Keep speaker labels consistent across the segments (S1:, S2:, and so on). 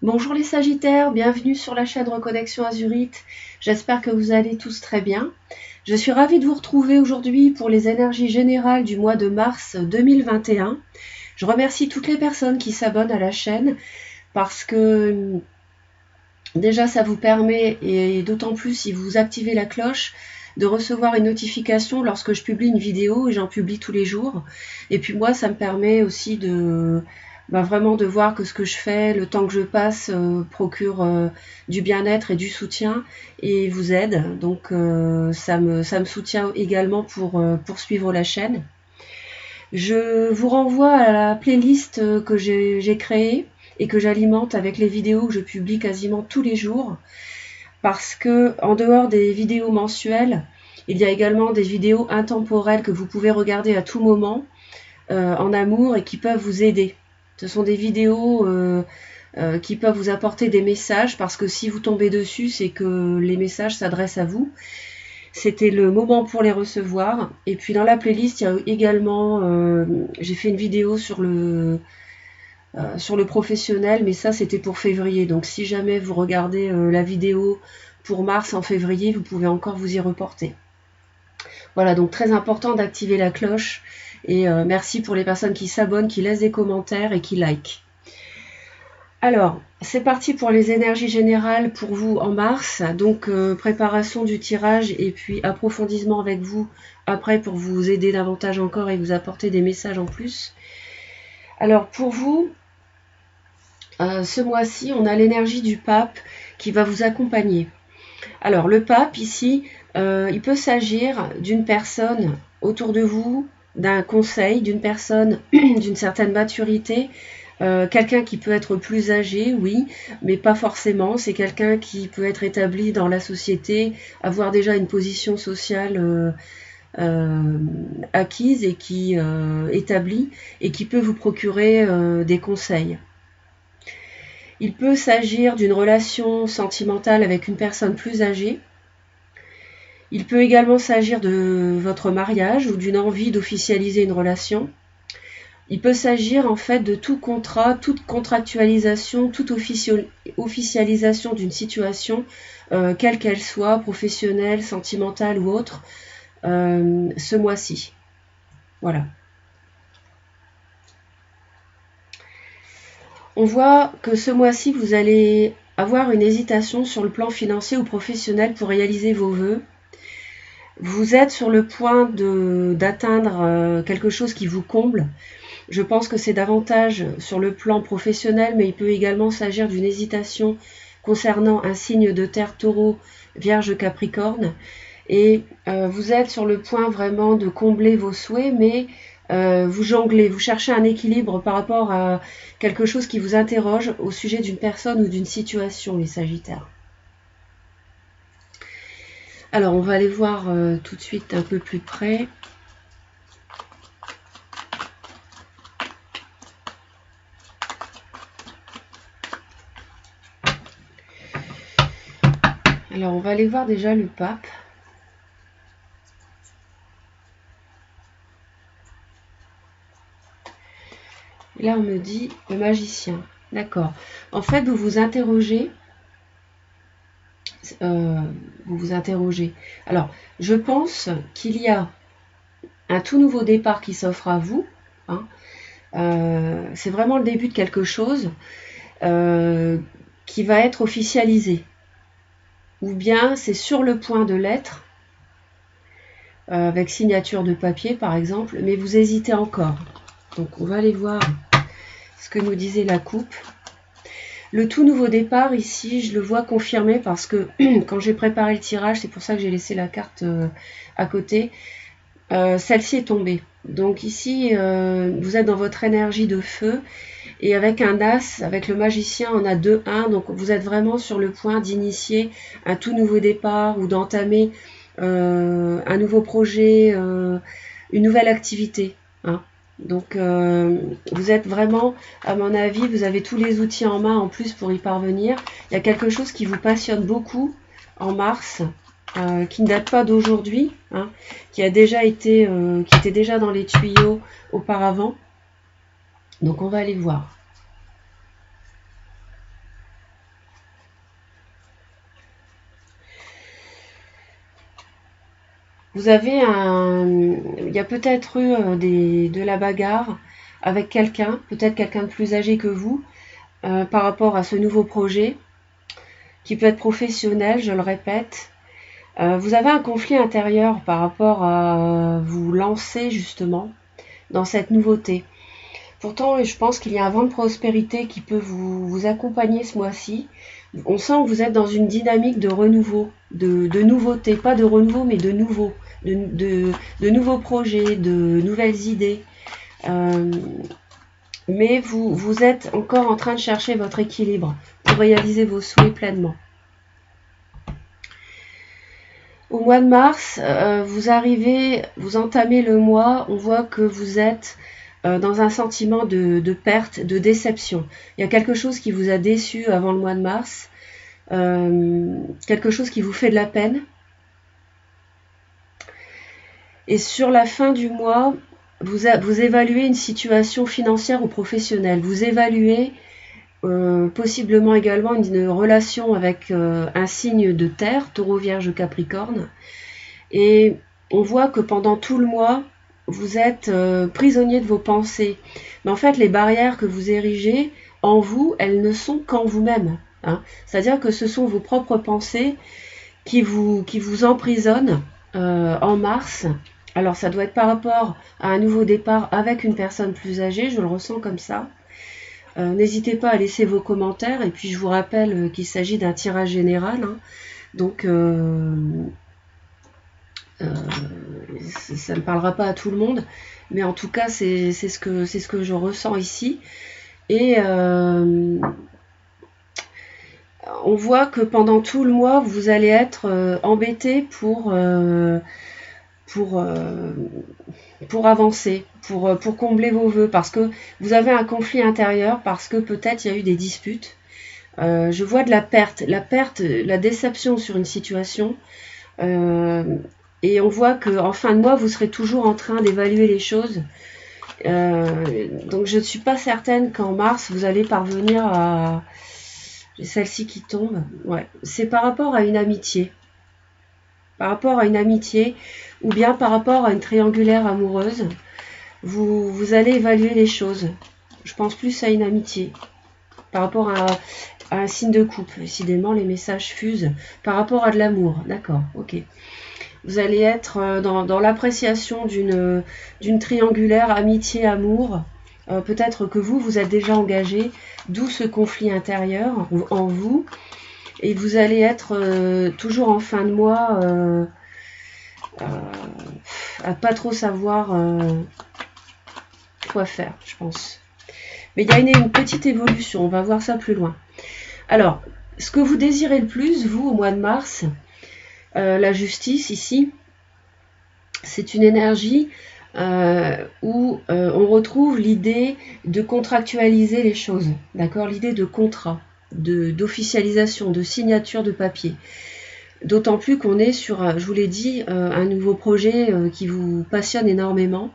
S1: Bonjour les Sagittaires, bienvenue sur la chaîne Reconnexion Azurite. J'espère que vous allez tous très bien. Je suis ravie de vous retrouver aujourd'hui pour les énergies générales du mois de mars 2021. Je remercie toutes les personnes qui s'abonnent à la chaîne parce que déjà ça vous permet, et d'autant plus si vous activez la cloche, de recevoir une notification lorsque je publie une vidéo, et j'en publie tous les jours. Et puis moi, ça me permet aussi de vraiment de voir que ce que je fais, le temps que je passe, procure du bien-être et du soutien et vous aide. Donc ça me soutient également pour poursuivre la chaîne. Je vous renvoie à la playlist que j'ai créée et que j'alimente avec les vidéos que je publie quasiment tous les jours. Parce que en dehors des vidéos mensuelles, il y a également des vidéos intemporelles que vous pouvez regarder à tout moment en amour et qui peuvent vous aider. Ce sont des vidéos qui peuvent vous apporter des messages parce que si vous tombez dessus, c'est que les messages s'adressent à vous. C'était le moment pour les recevoir. Et puis dans la playlist, il y a également, j'ai fait une vidéo sur le professionnel, mais ça c'était pour février. Donc si jamais vous regardez la vidéo pour mars en février, vous pouvez encore vous y reporter. Voilà, donc très important d'activer la cloche. Et merci pour les personnes qui s'abonnent, qui laissent des commentaires et qui likent. Alors, c'est parti pour les énergies générales pour vous en mars. Donc, préparation du tirage et puis approfondissement avec vous après pour vous aider davantage encore et vous apporter des messages en plus. Alors, pour vous, ce mois-ci, on a l'énergie du pape qui va vous accompagner. Alors, le pape, ici, il peut s'agir d'une personne autour de vous, d'un conseil, d'une personne d'une certaine maturité, quelqu'un qui peut être plus âgé, oui, mais pas forcément. C'est quelqu'un qui peut être établi dans la société, avoir déjà une position sociale acquise et qui établie et qui peut vous procurer des conseils. Il peut s'agir d'une relation sentimentale avec une personne plus âgée. Il peut également s'agir de votre mariage ou d'une envie d'officialiser une relation. Il peut s'agir en fait de tout contrat, toute contractualisation, toute officialisation d'une situation, quelle qu'elle soit, professionnelle, sentimentale ou autre, ce mois-ci. Voilà. On voit que ce mois-ci, vous allez avoir une hésitation sur le plan financier ou professionnel pour réaliser vos vœux. Vous êtes sur le point d'atteindre quelque chose qui vous comble. Je pense que c'est davantage sur le plan professionnel, mais il peut également s'agir d'une hésitation concernant un signe de terre Taureau, Vierge, Capricorne. Et vous êtes sur le point vraiment de combler vos souhaits, mais vous jonglez, vous cherchez un équilibre par rapport à quelque chose qui vous interroge au sujet d'une personne ou d'une situation, les Sagittaires. Alors, on va aller voir tout de suite un peu plus près. Alors, on va aller voir déjà le pape. Et là, on me dit le magicien. D'accord. En fait, vous vous interrogez. Alors, je pense qu'il y a un tout nouveau départ qui s'offre à vous. Hein. C'est vraiment le début de quelque chose qui va être officialisé. Ou bien c'est sur le point de l'être, avec signature de papier par exemple, mais vous hésitez encore. Donc on va aller voir ce que nous disait la coupe. Le tout nouveau départ ici, je le vois confirmé parce que quand j'ai préparé le tirage, c'est pour ça que j'ai laissé la carte à côté, celle-ci est tombée. Donc ici, vous êtes dans votre énergie de feu et avec un as, avec le magicien, on a 2-1. Donc vous êtes vraiment sur le point d'initier un tout nouveau départ ou d'entamer un nouveau projet, une nouvelle activité. Hein. Donc vous êtes vraiment, à mon avis, vous avez tous les outils en main en plus pour y parvenir. Il y a quelque chose qui vous passionne beaucoup en mars, qui ne date pas d'aujourd'hui, hein, qui était déjà dans les tuyaux auparavant. Donc on va aller voir. Vous avez il y a peut-être eu de la bagarre avec quelqu'un, peut-être quelqu'un de plus âgé que vous, par rapport à ce nouveau projet, qui peut être professionnel, je le répète. Vous avez un conflit intérieur par rapport à vous lancer justement dans cette nouveauté. Pourtant, je pense qu'il y a un vent de prospérité qui peut vous accompagner ce mois-ci. On sent que vous êtes dans une dynamique de renouveau, de nouveauté, pas de renouveau, mais de nouveau, de nouveaux projets, de nouvelles idées. Mais vous êtes encore en train de chercher votre équilibre pour réaliser vos souhaits pleinement. Au mois de mars, vous entamez le mois, on voit que vous êtes dans un sentiment de perte, de déception. Il y a quelque chose qui vous a déçu avant le mois de mars, quelque chose qui vous fait de la peine. Et sur la fin du mois, vous évaluez une situation financière ou professionnelle. Vous évaluez possiblement également une relation avec un signe de terre, taureau, vierge, capricorne. Et on voit que pendant tout le mois, vous êtes prisonnier de vos pensées. Mais en fait, les barrières que vous érigez en vous, elles ne sont qu'en vous-même. Hein. C'est-à-dire que ce sont vos propres pensées qui vous emprisonnent en mars. Alors ça doit être par rapport à un nouveau départ avec une personne plus âgée, je le ressens comme ça. N'hésitez pas à laisser vos commentaires et puis je vous rappelle qu'il s'agit d'un tirage général. Hein. Donc ça ne parlera pas à tout le monde, mais en tout cas c'est ce que je ressens ici. Et on voit que pendant tout le mois vous allez être embêté pour avancer, pour combler vos vœux, parce que vous avez un conflit intérieur, parce que peut-être il y a eu des disputes. Je vois de la perte, la déception sur une situation. Et on voit qu'en fin de mois, vous serez toujours en train d'évaluer les choses. Donc je ne suis pas certaine qu'en mars, vous allez parvenir à... J'ai celle-ci qui tombe. Ouais. C'est par rapport à une amitié. Par rapport à une amitié ou bien par rapport à une triangulaire amoureuse, vous allez évaluer les choses. Je pense plus à une amitié. Par rapport à un signe de couple, décidément les messages fusent. Par rapport à de l'amour, d'accord, ok. Vous allez être dans l'appréciation d'une triangulaire amitié-amour. Peut-être que vous êtes déjà engagé, d'où ce conflit intérieur en vous. Et vous allez être toujours en fin de mois à pas trop savoir quoi faire, je pense. Mais il y a une petite évolution, on va voir ça plus loin. Alors, ce que vous désirez le plus, vous, au mois de mars, la justice ici, c'est une énergie où on retrouve l'idée de contractualiser les choses, d'accord, l'idée de contrat, d'officialisation, de signature de papier. D'autant plus qu'on est sur, je vous l'ai dit, un nouveau projet qui vous passionne énormément.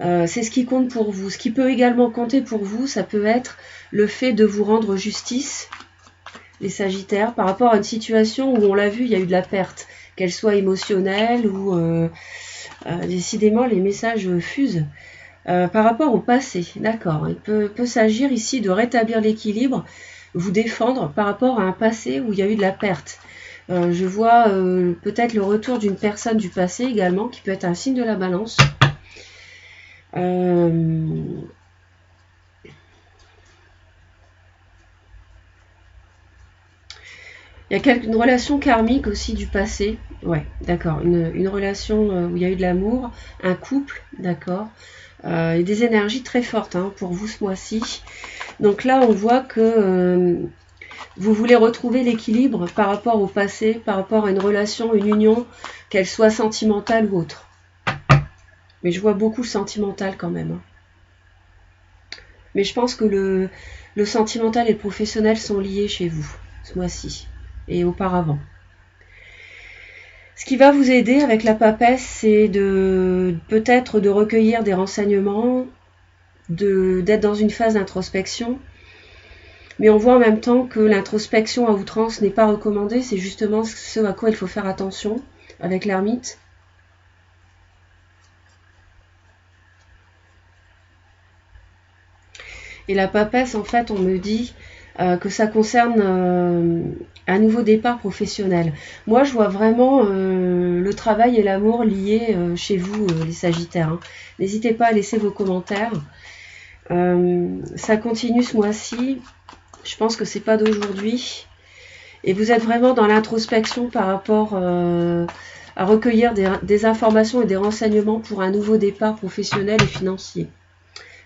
S1: C'est ce qui compte pour vous. Ce qui peut également compter pour vous, ça peut être le fait de vous rendre justice, les Sagittaires, par rapport à une situation où on l'a vu, il y a eu de la perte, qu'elle soit émotionnelle ou décidément les messages fusent. Par rapport au passé, d'accord, il peut s'agir ici de rétablir l'équilibre, vous défendre par rapport à un passé où il y a eu de la perte. Je vois peut-être le retour d'une personne du passé également, qui peut être un signe de la balance. Il y a une relation karmique aussi du passé. Ouais, d'accord. Une relation où il y a eu de l'amour, un couple, d'accord. Et des énergies très fortes hein, pour vous ce mois-ci. Donc là, on voit que vous voulez retrouver l'équilibre par rapport au passé, par rapport à une relation, une union, qu'elle soit sentimentale ou autre. Mais je vois beaucoup le sentimental quand même. Mais je pense que le sentimental et le professionnel sont liés chez vous, ce mois-ci, et auparavant. Ce qui va vous aider avec la papesse, c'est peut-être de recueillir des renseignements, d'être dans une phase d'introspection. Mais on voit en même temps que l'introspection à outrance n'est pas recommandée, c'est justement ce à quoi il faut faire attention avec l'ermite. Et la papesse, en fait, on me dit que ça concerne un nouveau départ professionnel. Moi, je vois vraiment le travail et l'amour liés chez vous, les Sagittaires, hein. N'hésitez pas à laisser vos commentaires. Ça continue ce mois-ci. Je pense que c'est pas d'aujourd'hui. Et vous êtes vraiment dans l'introspection par rapport à recueillir des informations et des renseignements pour un nouveau départ professionnel et financier.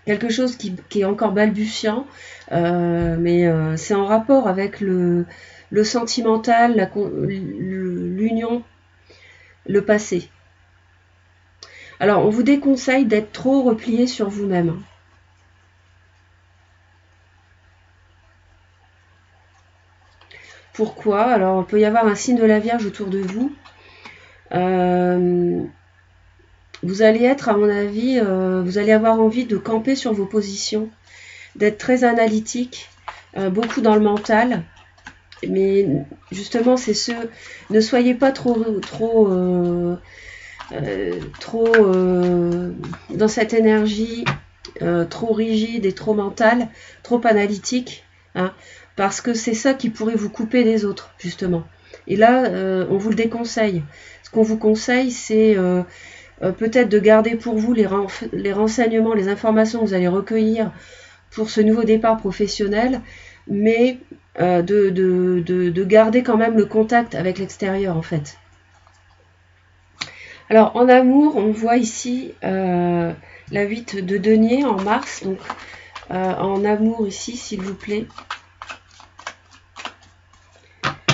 S1: Quelque chose qui est encore balbutiant, mais c'est en rapport avec le sentimental, l'union, le passé. Alors, on vous déconseille d'être trop replié sur vous-même. Pourquoi? Alors, il peut y avoir un signe de la Vierge autour de vous. Vous allez être, à mon avis, vous allez avoir envie de camper sur vos positions, d'être très analytique, beaucoup dans le mental. Mais justement, c'est ce. Ne soyez pas trop dans cette énergie trop rigide et trop mentale, trop analytique, hein, parce que c'est ça qui pourrait vous couper des autres, justement. Et là, on vous le déconseille. Ce qu'on vous conseille, c'est peut-être de garder pour vous les renseignements, les informations que vous allez recueillir pour ce nouveau départ professionnel, mais de garder quand même le contact avec l'extérieur, en fait. Alors, en amour, on voit ici la 8 de denier en mars. Donc, en amour ici, s'il vous plaît,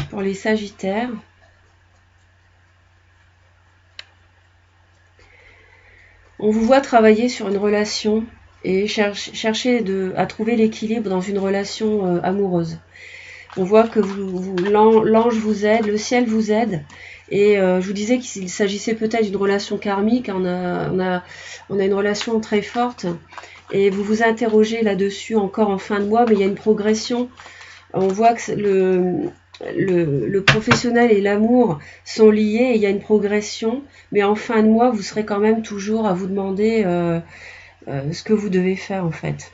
S1: pour les Sagittaires. On vous voit travailler sur une relation et chercher à trouver l'équilibre dans une relation amoureuse. On voit que l'ange vous aide, le ciel vous aide. Et je vous disais qu'il s'agissait peut-être d'une relation karmique. On a une relation très forte. Et vous vous interrogez là-dessus encore en fin de mois, mais il y a une progression. On voit que le professionnel et l'amour sont liés et il y a une progression. Mais en fin de mois, vous serez quand même toujours à vous demander ce que vous devez faire, en fait.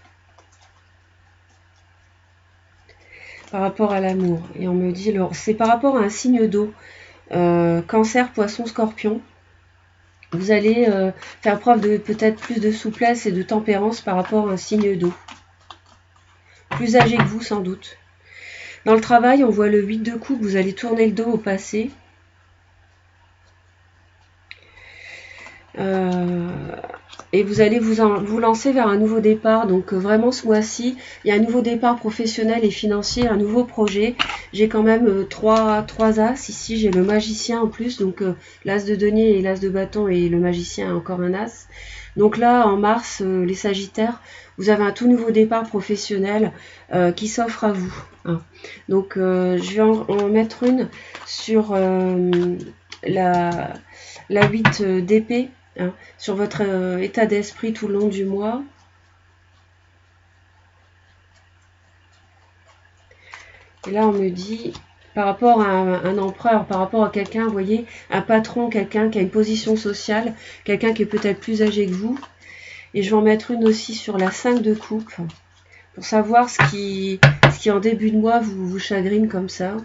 S1: Par rapport à l'amour. Et on me dit, c'est par rapport à un signe d'eau. Cancer, poisson, scorpion. Vous allez faire preuve de peut-être plus de souplesse et de tempérance par rapport à un signe d'eau. Plus âgé que vous, sans doute. Dans le travail, on voit le 8 de coupe. Vous allez tourner le dos au passé. Et vous allez vous lancer vers un nouveau départ. Donc vraiment ce mois-ci, il y a un nouveau départ professionnel et financier, un nouveau projet. J'ai quand même trois as. Ici, j'ai le magicien en plus. Donc l'as de denier et l'as de bâton et le magicien encore un as. Donc là, en mars, les Sagittaires, vous avez un tout nouveau départ professionnel qui s'offre à vous, hein. Donc je vais en mettre une sur la 8 d'épée. Hein, sur votre état d'esprit tout le long du mois. Et là, on me dit, par rapport à un empereur, par rapport à quelqu'un, vous voyez, un patron, quelqu'un qui a une position sociale, quelqu'un qui est peut-être plus âgé que vous. Et je vais en mettre une aussi sur la 5 de coupe, pour savoir ce qui en début de mois vous chagrine comme ça.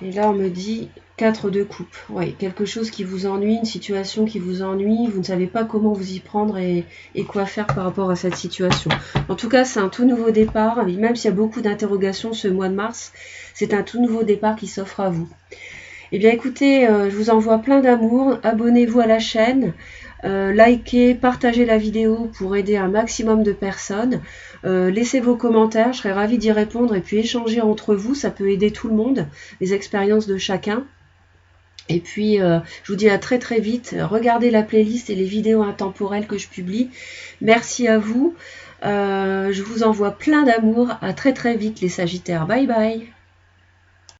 S1: Et là, on me dit 4 de coupe. Oui, quelque chose qui vous ennuie, une situation qui vous ennuie. Vous ne savez pas comment vous y prendre et quoi faire par rapport à cette situation. En tout cas, c'est un tout nouveau départ. Même s'il y a beaucoup d'interrogations ce mois de mars, c'est un tout nouveau départ qui s'offre à vous. Eh bien, écoutez, je vous envoie plein d'amour. Abonnez-vous à la chaîne. Likez, partagez la vidéo pour aider un maximum de personnes. Laissez vos commentaires, je serai ravie d'y répondre et puis échanger entre vous, ça peut aider tout le monde, les expériences de chacun. Et puis, je vous dis à très très vite. Regardez la playlist et les vidéos intemporelles que je publie. Merci à vous. Je vous envoie plein d'amour. À très très vite les Sagittaires. Bye bye.